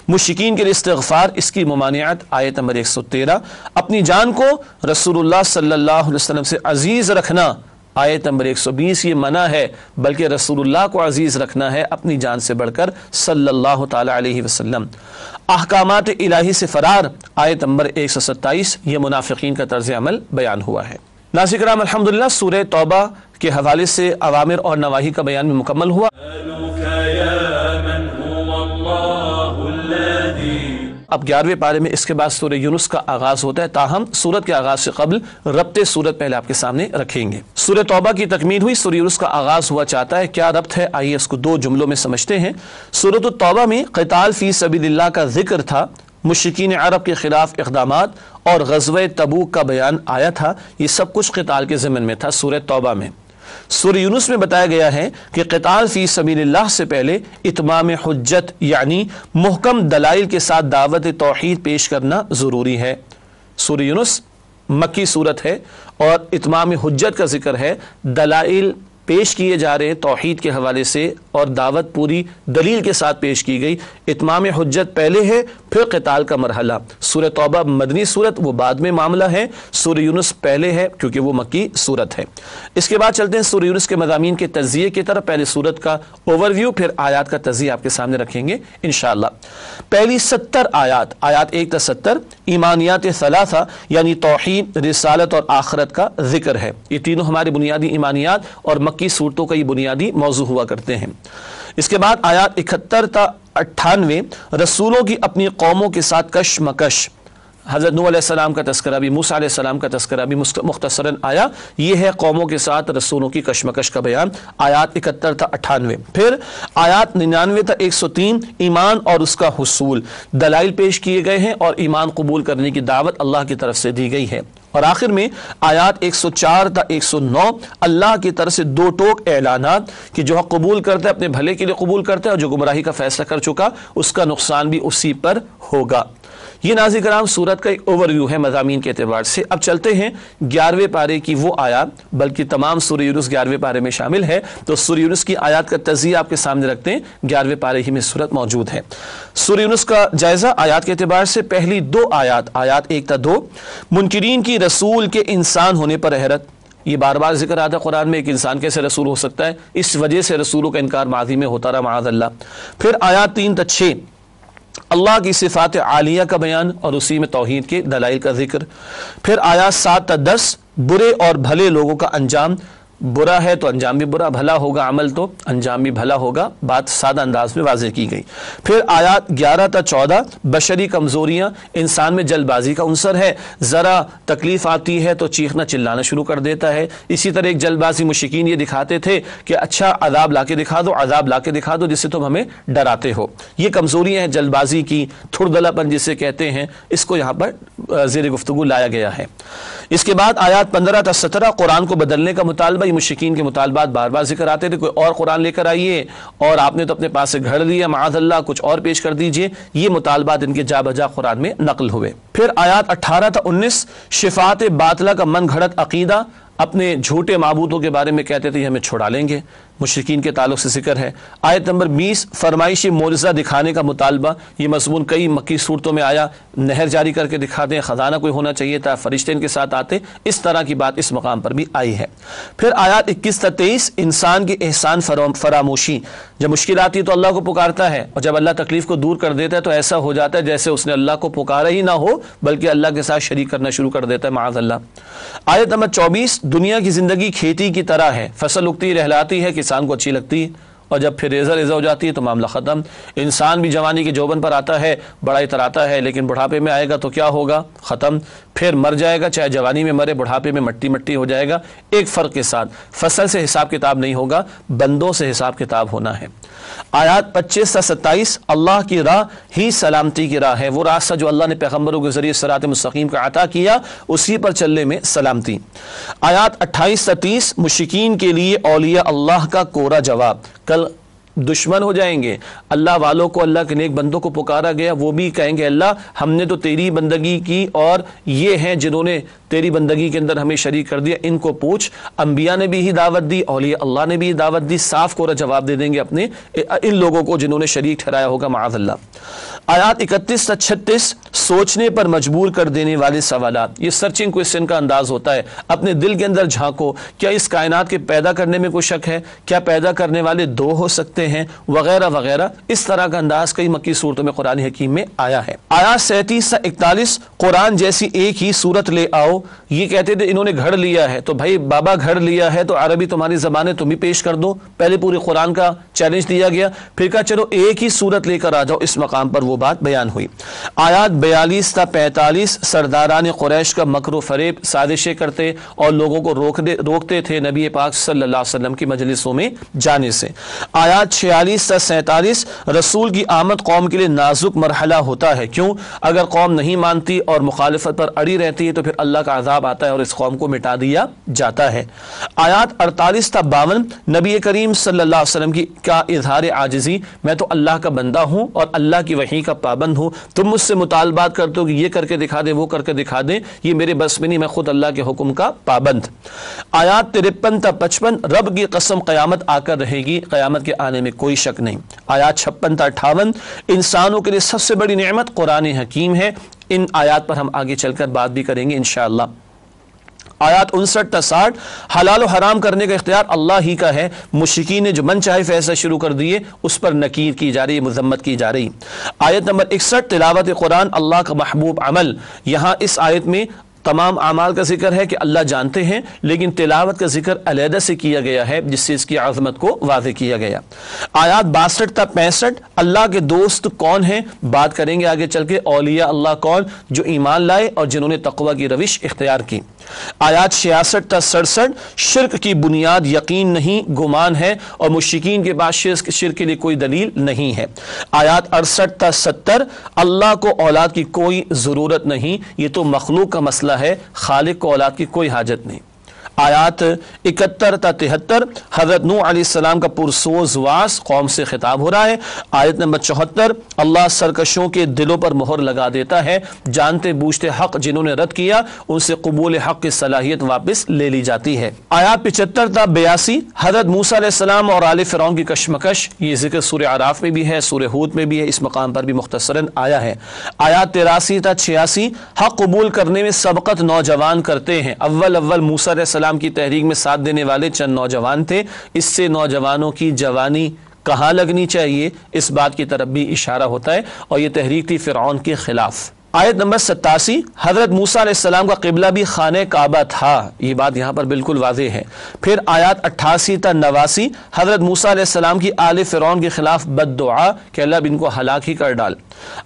مشرکین کے لیے استغفار، اس کی ممانعت، آیت نمبر 113۔ اپنی جان کو رسول اللہ صلی اللہ علیہ وسلم سے عزیز رکھنا، آیت نمبر 120، یہ منع ہے بلکہ رسول اللہ کو عزیز رکھنا ہے اپنی جان سے بڑھ کر صلی اللہ تعالی علیہ وسلم۔ احکامات الہی سے فرار، آیت نمبر 127، یہ منافقین کا طرز عمل بیان ہوا ہے۔ ناظرین کرام، الحمدللہ سورہ توبہ کے حوالے سے اوامر اور نواہی کا بیان بھی مکمل ہوا۔ اب 11ویں پارے میں اس کے بعد سورہ یونس کا آغاز ہوتا ہے، تاہم سورت کے آغاز سے قبل ربط سورت پہلے آپ کے سامنے رکھیں گے۔ سورہ توبہ کی تکمیل ہوئی، سورہ یونس کا آغاز ہوا چاہتا ہے، کیا ربط ہے؟ آئیے اس کو دو جملوں میں سمجھتے ہیں۔ سورۃ التوبہ میں قتال فی سبیل اللہ کا ذکر تھا، مشرکین عرب کے خلاف اقدامات اور غزوہ تبوک کا بیان آیا تھا، یہ سب کچھ قتال کے ضمن میں تھا سورہ توبہ میں۔ سورہ یونس میں بتایا گیا ہے کہ قتال فی سبیل اللہ سے پہلے اتمام حجت یعنی محکم دلائل کے ساتھ دعوت توحید پیش کرنا ضروری ہے۔ سورہ یونس مکی سورت ہے اور اتمام حجت کا ذکر ہے، دلائل پیش کیے جا رہے ہیں توحید کے حوالے سے اور دعوت پوری دلیل کے ساتھ پیش کی گئی۔ اتمام حجت پہلے ہے، پھر قتال کا مرحلہ۔ سورہ توبہ مدنی سورت، وہ بعد میں معاملہ ہے، سورہ یونس پہلے ہے کیونکہ وہ مکی سورت ہے۔ اس کے بعد چلتے ہیں سورہ یونس کے مضامین کے تجزیے کی طرف، پہلے سورت کا اوور ویو پھر آیات کا تجزیہ آپ کے سامنے رکھیں گے انشاءاللہ۔ پہلی 70 آیات، آیات 1 تا 70 ایمانیات ثلاثہ یعنی توحید، رسالت اور آخرت کا ذکر ہے۔ یہ تینوں ہمارے بنیادی ایمانیات اور کی صورتوں کا یہ بنیادی موضوع ہوا کرتے ہیں۔ اس کے بعد آیات 71 تا 98 رسولوں کی اپنی قوموں کے ساتھ کشمکش، حضرت نوح علیہ السلام کا تذکرہ بھی، موسیٰ علیہ السلام کا تذکرہ بھی مختصراً آیا، یہ ہے قوموں کے ساتھ رسولوں کی کشمکش کا بیان، آیات 71 تا 98۔ پھر آیات 99 تا 103 ایمان اور اس کا حصول، دلائل پیش کیے گئے ہیں اور ایمان قبول کرنے کی دعوت اللہ کی طرف سے دی گئی ہے۔ اور آخر میں آیات 104 تا 109 اللہ کی طرف سے دو ٹوک اعلانات کہ جو حق قبول کرتا ہے اپنے بھلے کے لیے قبول کرتا ہے اور جو گمراہی کا فیصلہ کر چکا اس کا نقصان بھی اسی پر ہوگا۔ یہ ناظرین کرام سورت کا ایک اوور ویو ہے مضامین کے اعتبار سے۔ اب چلتے ہیں 11ویں پارے کی وہ آیات، بلکہ تمام سورہ یونس 11ویں پارے میں شامل ہے، تو سورہ یونس کی آیات کا تجزیہ آپ کے سامنے رکھتے ہیں، 11ویں پارے ہی میں سورت موجود ہے۔ سورہ یونس کا جائزہ آیات کے اعتبار سے، پہلی دو آیات، آیات 1 تا 2، منکرین کی رسول کے انسان ہونے پر حیرت، یہ بار بار ذکر آتا ہے قرآن میں، ایک انسان کیسے رسول ہو سکتا ہے، اس وجہ سے رسولوں کا انکار ماضی میں ہوتا رہا معاذ اللہ۔ پھر آیات 3 تا 6 اللہ کی صفات عالیہ کا بیان اور اسی میں توحید کے دلائل کا ذکر۔ پھر آیات 7 تا 10 برے اور بھلے لوگوں کا انجام، برا ہے تو انجام بھی برا، بھلا ہوگا عمل تو انجام بھی بھلا ہوگا، بات سادہ انداز میں واضح کی گئی۔ پھر آیات 11 تا 14 بشری کمزوریاں، انسان میں جلد بازی کا عنصر ہے، ذرا تکلیف آتی ہے تو چیخنا چلانا شروع کر دیتا ہے، اسی طرح ایک جلد بازی مشرکین یہ دکھاتے تھے کہ اچھا عذاب لا کے دکھا دو، عذاب لا کے دکھا دو جس سے تم ہمیں ڈراتے ہو۔ یہ کمزوریاں ہیں جلد بازی کی، تھردلا پن جسے کہتے ہیں، اس کو یہاں پر زیر گفتگو لایا گیا ہے۔ اس کے بعد آیات 15 تا 17 قرآن کو بدلنے کا مطالبہ، یہ مشرکین کے مطالبات بار بار ذکر آتے تھے، کوئی اور قرآن لے کر آئیے اور آپ نے تو اپنے پاس سے گھڑ لیا معاذ اللہ، کچھ اور پیش کر دیجئے، یہ مطالبات ان کے جا بجا قرآن میں نقل ہوئے۔ پھر آیات 18 تا 19 شفاعت باطلہ کا من گھڑت عقیدہ، اپنے جھوٹے معبودوں کے بارے میں کہتے تھے یہ ہمیں چھڑا لیں گے، مشرکین کے تعلق سے ذکر ہے۔ آیت نمبر 20 فرمائشی معجزہ دکھانے کا مطالبہ، یہ مضمون کئی مکی صورتوں میں آیا، نہر جاری کر کے دکھا دیں، خزانہ کوئی ہونا چاہیے تھا، فرشتے ان کے ساتھ آتے، اس طرح کی بات اس مقام پر بھی آئی ہے۔ پھر آیات 21 تا 23 انسان کے احسان فراموشی، جب مشکل آتی ہے تو اللہ کو پکارتا ہے، اور جب اللہ تکلیف کو دور کر دیتا ہے تو ایسا ہو جاتا ہے جیسے اس نے اللہ کو پکارا ہی نہ ہو، بلکہ اللہ کے ساتھ شریک کرنا شروع کر دیتا ہے، معاذ اللہ۔ آیت نمبر 24، دنیا کی زندگی کھیتی کی طرح ہے، فصل اگتی رہلاتی ہے، کسان کو اچھی لگتی ہے، اور جب پھر ریزہ ریزہ ہو جاتی ہے تو معاملہ ختم۔ انسان بھی جوانی کے جوبن پر آتا ہے، بڑا اتراتا ہے، لیکن بڑھاپے میں آئے گا تو کیا ہوگا؟ ختم، پھر مر جائے گا، چاہے جوانی میں مرے، بڑھاپے میں مٹی مٹی ہو جائے گا۔ ایک فرق کے ساتھ، فصل سے حساب کتاب نہیں ہوگا، بندوں سے حساب کتاب ہونا ہے۔ آیات 25 سے 27، اللہ کی راہ ہی سلامتی کی راہ ہے، وہ راستہ جو اللہ نے پیغمبروں کے ذریعے صراط مستقیم کا عطا کیا، اسی پر چلنے میں سلامتی۔ آیات 28 سے 30، مشرکین کے لیے اولیاء اللہ کا کورا جواب، کل دشمن ہو جائیں گے، اللہ والوں کو، اللہ کے نیک بندوں کو پکارا گیا، وہ بھی کہیں گے اللہ ہم نے تو تیری بندگی کی، اور یہ ہیں جنہوں نے تیری بندگی کے اندر ہمیں شریک کر دیا، ان کو پوچھ۔ انبیاء نے بھی ہی دعوت دی، اولیاء اللہ نے بھی دعوت دی، صاف کورا جواب دے دیں گے اپنے ان لوگوں کو جنہوں نے شریک ٹھہرایا ہوگا، معاذ اللہ۔ آیات 31 سے 36، سوچنے پر مجبور کر دینے والے سوالات، یہ سرچنگ کوئسچن کا انداز ہوتا ہے، اپنے دل کے اندر جھانکو، کیا اس کائنات کے پیدا کرنے میں کوئی شک ہے؟ کیا پیدا کرنے والے دو ہو سکتے ہیں؟ وغیرہ وغیرہ، اس طرح کا انداز کئی مکی صورتوں میں قرآن حکیم میں آیا ہے۔ آیات 37 سے 41، قرآن جیسی ایک ہی صورت لے آؤ، یہ کہتے تھے انہوں نے گھڑ لیا ہے، تو بھائی بابا گھڑ لیا ہے تو عربی تمہاری زبان ہے، تم ہی پیش کر دو۔ پہلے پورے قرآن کا چیلنج دیا گیا، پھر کہا چلو ایک ہی صورت لے کر آ جاؤ، اس مقام پر وہ بات بیان ہوئی۔ آیات 42 تا 45، سرداران قریش کا مکر و فریب، سازشیں کرتے اور لوگوں کو روکتے تھے نبی پاک صلی اللہ علیہ وسلم کی مجلسوں میں جانے سے۔ آیات 46 تا 47، رسول کی آمد قوم کے لیے نازک مرحلہ ہوتا ہے، کیوں؟ اگر قوم نہیں مانتی اور مخالفت پر اڑی رہتی ہے تو پھر اللہ کا عذاب آتا ہے اور اس قوم کو مٹا دیا جاتا ہے۔ آیات 48 تا 52، نبی کریم صلی اللہ علیہ وسلم کا اظہار عاجزی، میں تو اللہ کا بندہ ہوں اور اللہ کی وحی کا پابند ہوں، تم مجھ سے مطالبات کرتے ہو کہ یہ کر کے دکھا دیں، وہ کر کے دکھا دیں، یہ میرے بس میں نہیں، میں خود اللہ کے حکم کا پابند۔ آیات 53 تا 55، رب کی قسم قیامت آ کر رہے گی، قیامت کے آنے میں کوئی شک نہیں۔ آیات 56 تا 58، انسانوں کے لیے سب سے بڑی نعمت قرآن حکیم ہے، ان آیات پر ہم آگے چل کر بات بھی کریں گے انشاءاللہ۔ آیات 59 تا 60، حلال و حرام کرنے کا اختیار اللہ ہی کا ہے، مشرکین نے جو من چاہے فیصلہ شروع کر دیے، اس پر نکیر کی جا رہی، مذمت کی جا رہی۔ آیت نمبر 61، تلاوت قرآن اللہ کا محبوب عمل، یہاں اس آیت میں تمام اعمال کا ذکر ہے کہ اللہ جانتے ہیں، لیکن تلاوت کا ذکر علیحدہ سے کیا گیا ہے جس سے اس کی عظمت کو واضح کیا گیا۔ آیات 62 تا 65، اللہ کے دوست کون ہیں، بات کریں گے آگے چل کے، اولیاء اللہ کون، جو ایمان لائے اور جنہوں نے تقوی کی روش اختیار کی۔ آیات 66 تا 67، شرک کی بنیاد یقین نہیں گمان ہے، اور مشرکین کے پاس شرک کے لیے کوئی دلیل نہیں ہے۔ آیات 68 تا 70، اللہ کو اولاد کی کوئی ضرورت نہیں، یہ تو مخلوق کا مسئلہ ہے، خالق کو اولاد کی کوئی حاجت نہیں۔ آیات 71 تا 73، حضرت نوح علیہ السلام کا پرسوز واس، قوم سے خطاب ہو رہا ہے۔ آیت نمبر 74، اللہ سرکشوں کے دلوں پر مہر لگا دیتا ہے، جانتے بوجھتے حق جنہوں نے رد کیا ان سے قبول حق کی صلاحیت واپس لے لی جاتی ہے۔ آیات 75 تا 82، حضرت موسیٰ علیہ السلام اور آل فرعون کی کشمکش، یہ ذکر سورہ اعراف میں بھی ہے، سورہ ہود میں بھی ہے، اس مقام پر بھی مختصراً آیا ہے۔ آیات 83 تا 86، حق قبول کرنے میں سبقت نوجوان کرتے ہیں، اول موسیٰ علیہ السلام کی تحریک میں ساتھ دینے والے چند نوجوان تھے، اس سے نوجوانوں کی جوانی کہاں لگنی چاہیے، اس بات کی طرف بھی اشارہ ہوتا ہے، اور یہ تحریک تھی فرعون کے خلاف۔ آیت نمبر 87، حضرت موسیٰ علیہ السلام کا قبلہ بھی خانہ کعبہ تھا، یہ بات یہاں پر بالکل واضح ہے۔ پھر آیات 88 تا 89، حضرت موسیٰ علیہ السلام کی آل فرعون کے خلاف بد دعا کہ اللہ ان کو ہلاک ہی کر ڈال۔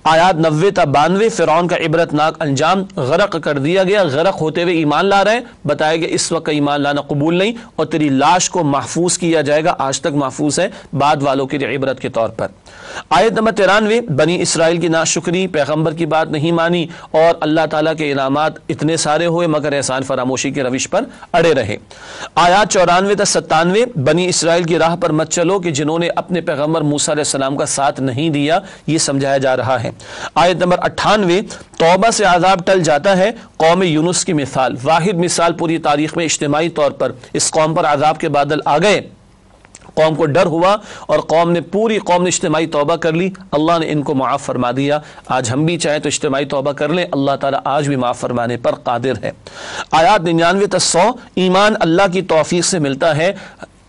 آیات 90 تا 92، فرعون کا عبرتناک انجام، غرق کر دیا گیا، غرق ہوتے ہوئے ایمان لا رہے ہیں، بتایا گیا اس وقت ایمان لانا قبول نہیں، اور تیری لاش کو محفوظ کیا جائے گا، آج تک محفوظ ہے، بعد والوں کے لیے عبرت کے طور پر۔ آیت نمبر 93، بنی اسرائیل کی ناشکری، پیغمبر کی بات نہیں مانی، اور اللہ تعالیٰ کے انعامات اتنے سارے ہوئے مگر احسان فراموشی کے روش پر اڑے رہے۔ آیات 94 تا 97، بنی اسرائیل کی راہ پر مت چلو کہ جنہوں نے اپنے پیغمبر موسیٰ علیہ السلام کا ساتھ نہیں دیا، یہ سمجھایا جا رہا ہے۔ آیت نمبر 98، توبہ سے عذاب ٹل جاتا ہے، قوم یونس کی مثال، واحد مثال پوری تاریخ میں اجتماعی طور پر اس قوم پر عذاب کے بادل آ گئے، قوم کو ڈر ہوا اور پوری قوم نے اجتماعی توبہ کر لی، اللہ نے ان کو معاف فرما دیا۔ آج ہم بھی چاہیں تو اجتماعی توبہ کر لیں، اللہ تعالیٰ آج بھی معاف فرمانے پر قادر ہے۔ آیات 99 تا 100، ایمان اللہ کی توفیق سے ملتا ہے،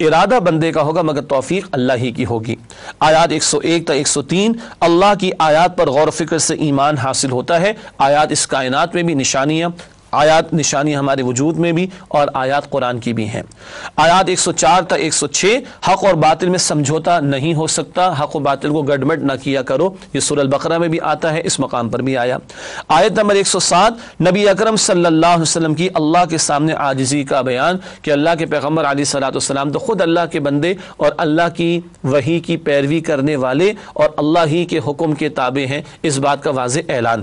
ارادہ بندے کا ہوگا مگر توفیق اللہ ہی کی ہوگی۔ آیات 101 تا 103 اللہ کی آیات پر غور و فکر سے ایمان حاصل ہوتا ہے۔ آیات اس کائنات میں بھی نشانیاں، آیات نشانی ہمارے وجود میں بھی، اور آیات قرآن کی بھی ہیں۔ آیات 104 تا 106 حق اور باطل میں سمجھوتا نہیں ہو سکتا، حق و باطل کو گڑبڑ نہ کیا کرو، یہ سورہ البقرہ میں بھی آتا ہے، اس مقام پر بھی آیا۔ آیت نمبر 107 نبی اکرم صلی اللہ علیہ وسلم کی اللہ کے سامنے عاجزی کا بیان کہ اللہ کے پیغمبر علیہ الصلوۃ والسلام تو خود اللہ کے بندے اور اللہ کی وحی کی پیروی کرنے والے اور اللہ ہی کے حکم کے تابع ہیں، اس بات کا واضح اعلان۔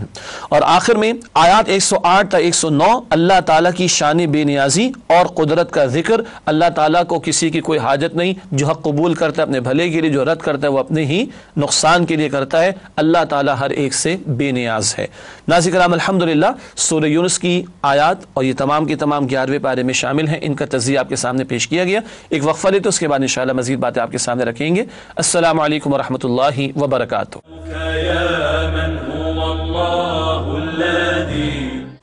اور آخر میں آیات 108 تا 109 اللہ تعالیٰ کی شان بے نیازی اور قدرت کا ذکر۔ اللہ تعالیٰ کو کسی کی کوئی حاجت نہیں، جو حق قبول کرتا ہے اپنے بھلے کے لیے، جو رد کرتا ہے وہ اپنے ہی نقصان کے لیے کرتا ہے۔ اللہ تعالیٰ ہر ایک سے بے نیاز ہے۔ ناظرین کرام، الحمدللہ سورہ یونس کی آیات اور یہ تمام کی تمام 11ویں پارے میں شامل ہیں، ان کا تجزیہ آپ کے سامنے پیش کیا گیا۔ ایک وقفہ لیتے اس کے بعد انشاءاللہ مزید باتیں آپ کے سامنے رکھیں گے۔ السلام علیکم ورحمۃ اللہ وبرکاتہ۔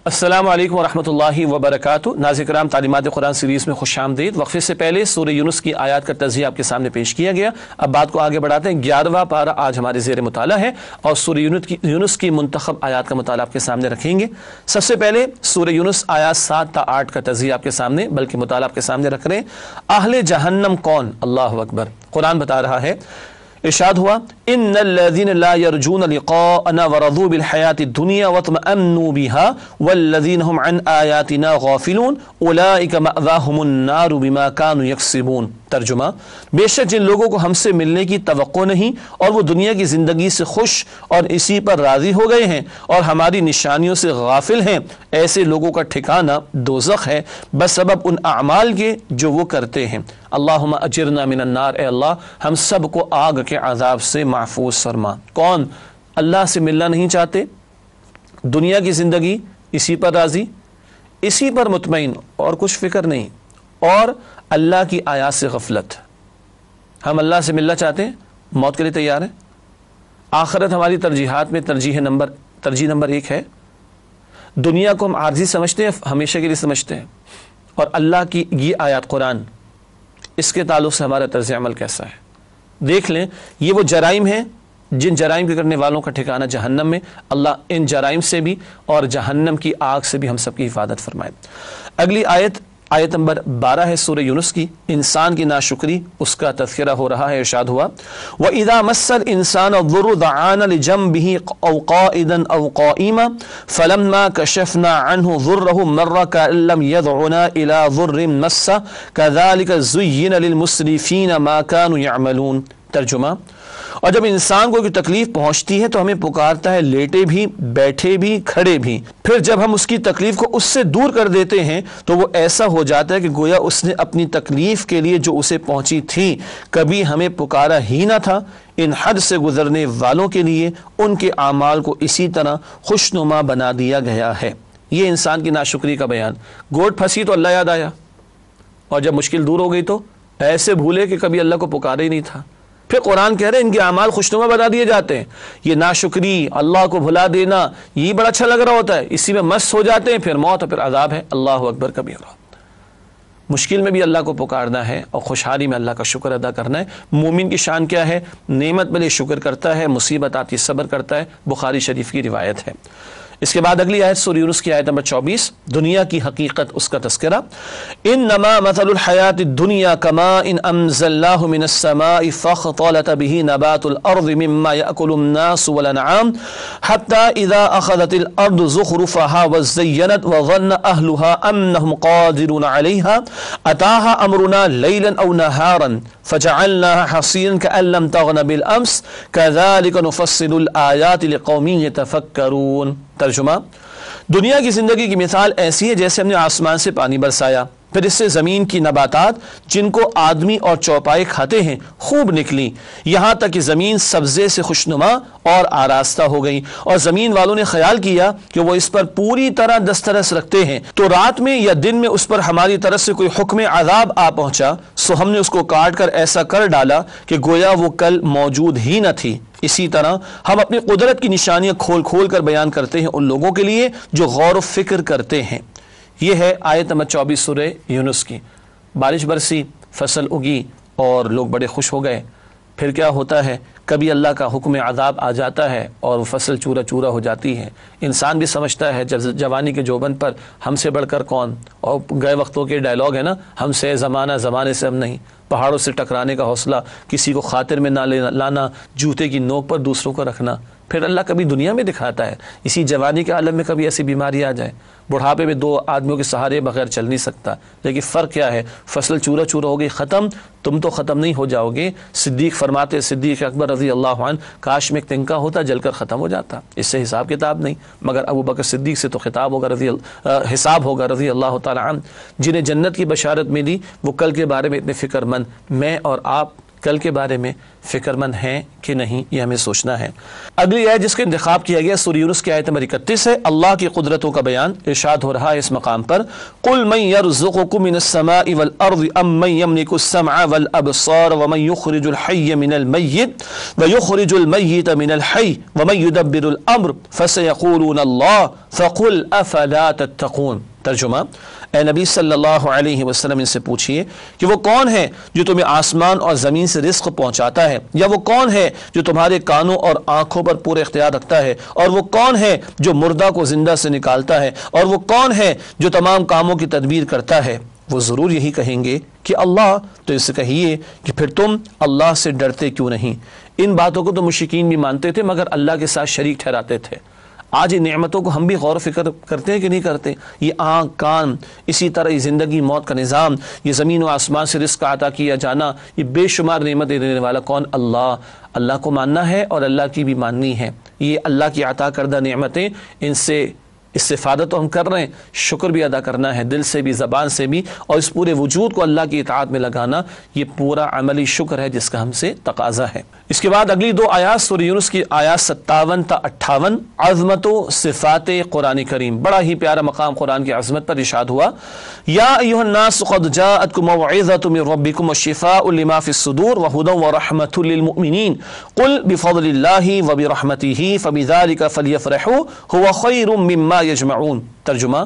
السلام علیکم ورحمۃ اللہ وبرکاتہ۔ ناظرین کرام، تعلیمات قرآن سیریز میں خوش آمدید۔ وقفے سے پہلے سورہ یونس کی آیات کا تجزیہ آپ کے سامنے پیش کیا گیا۔ اب بات کو آگے بڑھاتے ہیں۔ 11واں پارہ آج ہمارے زیر مطالعہ ہے اور سورہ یونس کی منتخب آیات کا مطالعہ آپ کے سامنے رکھیں گے۔ سب سے پہلے سورہ یونس آیات 7 تا 8 کا تجزیہ آپ کے سامنے، بلکہ مطالعہ آپ کے سامنے رکھ رہے ہیں۔ اہل جہنم کون؟ اللہ اکبر۔ قرآن بتا رہا ہے، ارشاد ہوا، ان الذين لا يرجون لقاءنا ورضوا بالحياة الدنيا واطمأنوا بها والذين هم عن آياتنا غافلون اولئك مأواهم النار بما كانوا يكسبون۔ ترجمہ، بے شک جن لوگوں کو ہم سے ملنے کی توقع نہیں اور وہ دنیا کی زندگی سے خوش اور اسی پر راضی ہو گئے ہیں اور ہماری نشانیوں سے غافل ہیں، ایسے لوگوں کا ٹھکانہ دوزخ ہے بسبب ان اعمال کے جو وہ کرتے ہیں۔ اللہم اجرنا من النار، اے اللہ ہم سب کو آگ کے عذاب سے محفوظ فرما۔ کون اللہ سے ملنا نہیں چاہتے، دنیا کی زندگی اسی پر راضی، اسی پر مطمئن اور کچھ فکر نہیں، اور اللہ کی آیات سے غفلت۔ ہم اللہ سے ملنا چاہتے ہیں، موت کے لیے تیار ہیں، آخرت ہماری ترجیحات میں ترجیح نمبر 1 ہے، دنیا کو ہم عارضی سمجھتے ہیں، ہمیشہ کے لیے سمجھتے ہیں، اور اللہ کی یہ آیات قرآن، اس کے تعلق سے ہمارا طرز عمل کیسا ہے۔ دیکھ لیں، یہ وہ جرائم ہیں جن جرائم کے کرنے والوں کا ٹھکانہ جہنم میں۔ اللہ ان جرائم سے بھی اور جہنم کی آگ سے بھی ہم سب کی حفاظت فرمائے۔ اگلی آیت نمبر 12 ہے سورہ یونس کی، انسان کی ناشکری اس کا تذکرہ ہو رہا ہے۔ ارشاد ہوا، وَإِذَا مَسَّ الْإِنسَانَ الضُّرُّ دَعَانَا لِجَنبِهِ أَوْ قَاعِدًا أَوْ قَائِمًا فَلَمَّا كَشَفْنَا عَنْهُ ضُرَّهُ مَرَّ كَأَن لَّمْ يَدْعُنَا إِلَى ضُرٍّ مَسَّهُ كَذَلِكَ زُيِّنَ لِلْمُسْرِفِينَ مَا كَانُوا يَعْمَلُونَ۔ ترجمہ، اور جب انسان کو کوئی تکلیف پہنچتی ہے تو ہمیں پکارتا ہے، لیٹے بھی، بیٹھے بھی، کھڑے بھی، پھر جب ہم اس کی تکلیف کو اس سے دور کر دیتے ہیں تو وہ ایسا ہو جاتا ہے کہ گویا اس نے اپنی تکلیف کے لیے جو اسے پہنچی تھی کبھی ہمیں پکارا ہی نہ تھا۔ ان حد سے گزرنے والوں کے لیے ان کے اعمال کو اسی طرح خوشنما بنا دیا گیا ہے۔ یہ انسان کی ناشکری کا بیان۔ گوٹ پھنسی تو اللہ یاد آیا، اور جب مشکل دور ہو گئی تو ایسے بھولے کہ کبھی اللہ کو پکارا ہی نہیں تھا۔ پھر قرآن کہہ رہے ہیں ان کے اعمال خوشنما بنا دیے جاتے ہیں۔ یہ ناشکری، اللہ کو بھلا دینا، یہ بڑا اچھا لگ رہا ہوتا ہے، اسی میں مست ہو جاتے ہیں، پھر موت اور پھر عذاب ہے۔ اللہ اکبر کبیرہ۔ مشکل میں بھی اللہ کو پکارنا ہے اور خوشحالی میں اللہ کا شکر ادا کرنا ہے۔ مومن کی شان کیا ہے؟ نعمت ملے شکر کرتا ہے، مصیبت آتی صبر کرتا ہے۔ بخاری شریف کی روایت ہے۔ اس کے بعد اگلی آیت سورہ یونس کی آیت نمبر 24، دنیا کی حقیقت اس کا تذکرہ۔ انما مثل الحیات الدنیا کماء انزلناہ من السماء فاختلط به نبات الارض مما یأکل الناس والانعام حتی اذا اخذت الارض زخرفها وزینت وظن اہلها انہم قادرون علیہا اتاها امرنا لیلا او نہارا فجعلناها حصیرا کأن لم تغن بالامس كذلك نفصل الآیات لقوم یتفکرون۔ ترجمہ، دنیا کی زندگی کی مثال ایسی ہے جیسے ہم نے آسمان سے پانی برسایا، پھر اس سے زمین کی نباتات جن کو آدمی اور چوپائے کھاتے ہیں خوب نکلی، یہاں تک کہ زمین سبزے سے خوشنما اور آراستہ ہو گئی، اور زمین والوں نے خیال کیا کہ وہ اس پر پوری طرح دسترس رکھتے ہیں، تو رات میں یا دن میں اس پر ہماری طرف سے کوئی حکم عذاب آ پہنچا، سو ہم نے اس کو کاٹ کر ایسا کر ڈالا کہ گویا وہ کل موجود ہی نہ تھی۔ اسی طرح ہم اپنی قدرت کی نشانیاں کھول کھول کر بیان کرتے ہیں ان لوگوں کے لیے جو غور و فکر کرتے ہیں۔ یہ ہے آیت نمبر 24 سورہ یونس کی۔ بارش برسی، فصل اگی اور لوگ بڑے خوش ہو گئے، پھر کیا ہوتا ہے، کبھی اللہ کا حکم عذاب آ جاتا ہے اور وہ فصل چورا چورا ہو جاتی ہے۔ انسان بھی سمجھتا ہے جوانی کے جوبن پر ہم سے بڑھ کر کون، اور گئے وقتوں کے ڈائلاگ ہے نا، ہم سے زمانہ زمانے سے ہم نہیں، پہاڑوں سے ٹکرانے کا حوصلہ، کسی کو خاطر میں نہ لانا، جوتے کی نوک پر دوسروں کو رکھنا۔ پھر اللہ کبھی دنیا میں دکھاتا ہے، اسی جوانی کے عالم میں کبھی ایسی بیماری آ جائے، بڑھاپے میں 2 آدمیوں کے سہارے بغیر چل نہیں سکتا، لیکن فرق کیا ہے، فصل چورا چورا ہو گئی، ختم، تم تو ختم نہیں ہو جاؤ گے۔ صدیق فرماتے، صدیق اکبر رضی اللہ عنہ، کاش میں ایک تنکا ہوتا جل کر ختم ہو جاتا، اس سے حساب کتاب نہیں، مگر ابو بکر صدیق سے تو خطاب ہوگا حساب ہوگا رضی اللہ تعالی عنہ، جنہیں جنت کی بشارت ملی، وہ کل کے بارے میں اتنے فکر مند۔ میں اور آپ کل کے بارے میں فکر مند ہیں کہ نہیں، یہ ہمیں سوچنا ہے۔ اگلی آیت جس کا انتخاب کیا گیا سورہ یونس کی آیت نمبر 31 ہے، اللہ کی قدرتوں کا بیان ارشاد ہو رہا ہے اس مقام پر، قُلْ مَنْ يَرْزُقُكُم مِّنَ السَّمَاءِ وَالْأَرْضِ أَمَّن يَمْلِكُ السَّمْعَ وَالْأَبْصَارَ وَمَنْ يُخْرِجُ الْحَيَّ مِنَ الْمَيِّتِ وَيُخْرِجُ الْمَيِّتَ مِنَ الْحَيِّ وَمَنْ يُدَبِّرُ الْأَمْرَ فَسَيَقُولُونَ اللَّهُ فَقُلْ أَفَلَا تَتَّقُونَ۔ ترجمہ، اے نبی صلی اللہ علیہ وسلم ان سے پوچھئے کہ وہ کون ہے جو تمہیں آسمان اور زمین سے رزق پہنچاتا ہے، یا وہ کون ہے جو تمہارے کانوں اور آنکھوں پر پورے اختیار رکھتا ہے، اور وہ کون ہے جو مردہ کو زندہ سے نکالتا ہے، اور وہ کون ہے جو تمام کاموں کی تدبیر کرتا ہے۔ وہ ضرور یہی کہیں گے کہ اللہ، تو اس سے کہیے کہ پھر تم اللہ سے ڈرتے کیوں نہیں۔ ان باتوں کو تو مشرکین بھی مانتے تھے مگر اللہ کے ساتھ شریک ٹھہراتے تھے۔ آج ان نعمتوں کو ہم بھی غور و فکر کرتے ہیں کہ نہیں کرتے؟ یہ آنکھ، کان، اسی طرح یہ زندگی موت کا نظام، یہ زمین و آسمان سے رزق عطا کیا جانا، یہ بے شمار نعمتیں دینے والا کون؟ اللہ۔ اللہ کو ماننا ہے اور اللہ کی بھی ماننی ہے۔ یہ اللہ کی عطا کردہ نعمتیں، ان سے استفادہ تو ہم کر رہے ہیں، شکر بھی ادا کرنا ہے، دل سے بھی، زبان سے بھی، اور اس پورے وجود کو اللہ کی اطاعت میں لگانا، یہ پورا عملی شکر ہے جس کا ہم سے تقاضا ہے۔ اس کے بعد اگلی 2 آیات سورہ یونس کی آیات 57 تا 58، عظمت و صفات قرآن کریم، بڑا ہی پیارا مقام قرآن کی عظمت پر ارشاد ہوا، یا ایھا الناس قد جاءتکم موعظۃ من ربکم وشفاء لما فی الصدور وہدی ورحمۃ للمؤمنین قل بفضل اللہ وبرحمتہ فبذلک فلیفرحوا ھو خیر مما یجمعون۔ ترجمہ،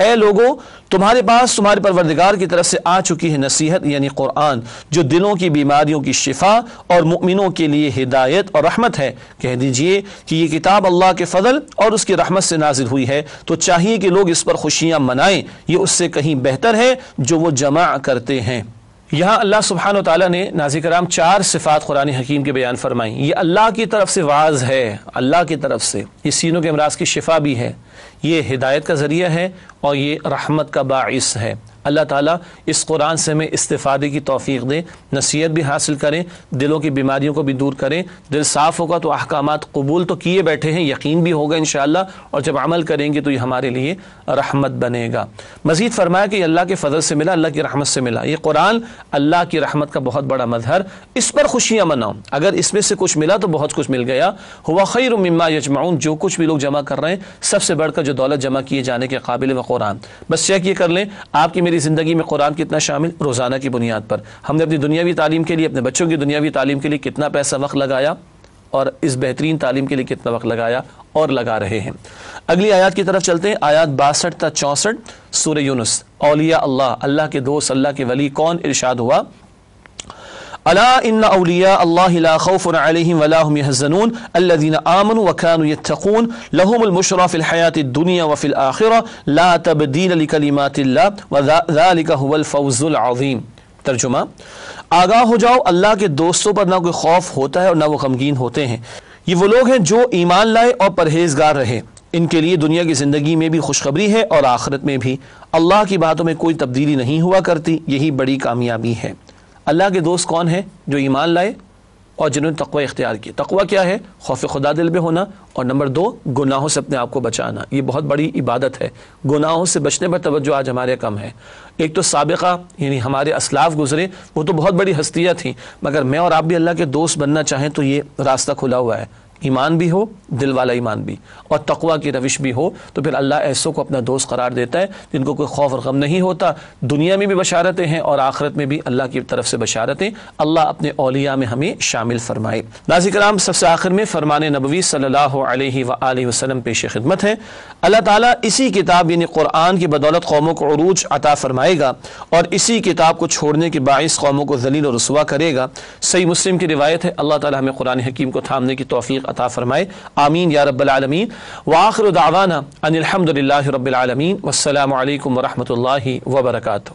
اے لوگو، تمہارے پاس تمہارے پروردگار کی طرف سے آ چکی ہے نصیحت یعنی قرآن، جو دلوں کی بیماریوں کی شفا اور مؤمنوں کے لیے ہدایت اور رحمت ہے۔ کہہ دیجئے کہ یہ کتاب اللہ کے فضل اور اس کی رحمت سے نازل ہوئی ہے، تو چاہیے کہ لوگ اس پر خوشیاں منائیں، یہ اس سے کہیں بہتر ہے جو وہ جمع کرتے ہیں۔ یہاں اللہ سبحانہ وتعالیٰ نے ناظرین کرام 4 صفات قرآن حکیم کے بیان فرمائیں۔ یہ اللہ کی طرف سے واعظ ہے، اللہ کی طرف سے، یہ سینوں کے امراض کی شفا بھی ہے، یہ ہدایت کا ذریعہ ہے، اور یہ رحمت کا باعث ہے۔ اللہ تعالیٰ اس قرآن سے ہمیں استفادے کی توفیق دے، نصیحت بھی حاصل کریں، دلوں کی بیماریوں کو بھی دور کریں۔ دل صاف ہوگا تو احکامات قبول تو کیے بیٹھے ہیں، یقین بھی ہوگا انشاءاللہ، اور جب عمل کریں گے تو یہ ہمارے لیے رحمت بنے گا۔ مزید فرمایا کہ یہ اللہ کے فضل سے ملا، اللہ کی رحمت سے ملا۔ یہ قرآن اللہ کی رحمت کا بہت بڑا مظہر، اس پر خوشیاں مناؤ۔ اگر اس میں سے کچھ ملا تو بہت کچھ مل گیا۔ ہوا خیر مما یجمعون، جو کچھ بھی لوگ جمع کر رہے ہیں، سب سے بڑھ کر جو دولت جمع کیے جانے کے قابل ہے وہ قرآن۔ بس چیک یہ کر لیں آپ کی میری زندگی میں قرآن کتنا شامل، روزانہ کی بنیاد پر ہم نے اپنی دنیاوی تعلیم کے لیے، اپنے بچوں کی دنیاوی تعلیم کے لیے کتنا پیسہ وقت لگایا، اور اس بہترین تعلیم کے لیے کتنا وقت لگایا اور لگا رہے ہیں۔ اگلی آیات کی طرف چلتے ہیں، آیات 62 تا 64 سورہ یونس۔ اولیاء اللہ، اللہ کے دوست، اللہ کے ولی کون؟ ارشاد ہوا، الا ان اولیاء اللہ لا خوف علیہم ولا هم يحزنون الذين آمنوا وكانوا يتقون لهم البشرى في الحیاة الدنیا وفي الآخرة لا تبدیل لکلمات اللہ وذلك هو الفوز العظیم۔ ترجمہ، آگاہ ہو جاؤ، اللہ کے دوستوں پر نہ کوئی خوف ہوتا ہے اور نہ وہ غمگین ہوتے ہیں۔ یہ وہ لوگ ہیں جو ایمان لائے اور پرہیزگار رہے، ان کے لیے دنیا کی زندگی میں بھی خوشخبری ہے اور آخرت میں بھی، اللہ کی باتوں میں کوئی تبدیلی نہیں ہوا کرتی، یہی بڑی کامیابی ہے۔ اللہ کے دوست کون ہیں؟ جو ایمان لائے اور جنہوں نے تقوی اختیار کی۔ تقوی کیا ہے؟ خوف خدا دل میں ہونا، اور نمبر 2 گناہوں سے اپنے آپ کو بچانا۔ یہ بہت بڑی عبادت ہے، گناہوں سے بچنے پر توجہ آج ہمارے کم ہے۔ ایک تو سابقہ یعنی ہمارے اسلاف گزرے، وہ تو بہت بڑی ہستیاں تھیں، مگر میں اور آپ بھی اللہ کے دوست بننا چاہیں تو یہ راستہ کھلا ہوا ہے۔ ایمان بھی ہو، دل والا ایمان بھی، اور تقوی کی روش بھی ہو، تو پھر اللہ ایسوں کو اپنا دوست قرار دیتا ہے جن کو کوئی خوف اور غم نہیں ہوتا، دنیا میں بھی بشارتیں ہیں اور آخرت میں بھی اللہ کی طرف سے بشارتیں۔ اللہ اپنے اولیاء میں ہمیں شامل فرمائے۔ ناظرین کرام، سب سے آخر میں فرمان نبوی صلی اللہ علیہ وآلہ وسلم پیش خدمت ہے۔ اللہ تعالیٰ اسی کتاب یعنی قرآن کی بدولت قوموں کو عروج عطا فرمائے گا اور اسی کتاب کو چھوڑنے کے باعث قوموں کو ذلیل و رسوا کرے گا۔ صحیح مسلم کی روایت ہے۔ اللہ تعالیٰ ہمیں قرآن حکیم کو تھامنے کی توفیق عطا فرمائے، آمین یا رب العالمین۔ وآخر دعوانا ان الحمد للہ رب العالمین، والسلام علیکم ورحمۃ اللہ وبرکاتہ۔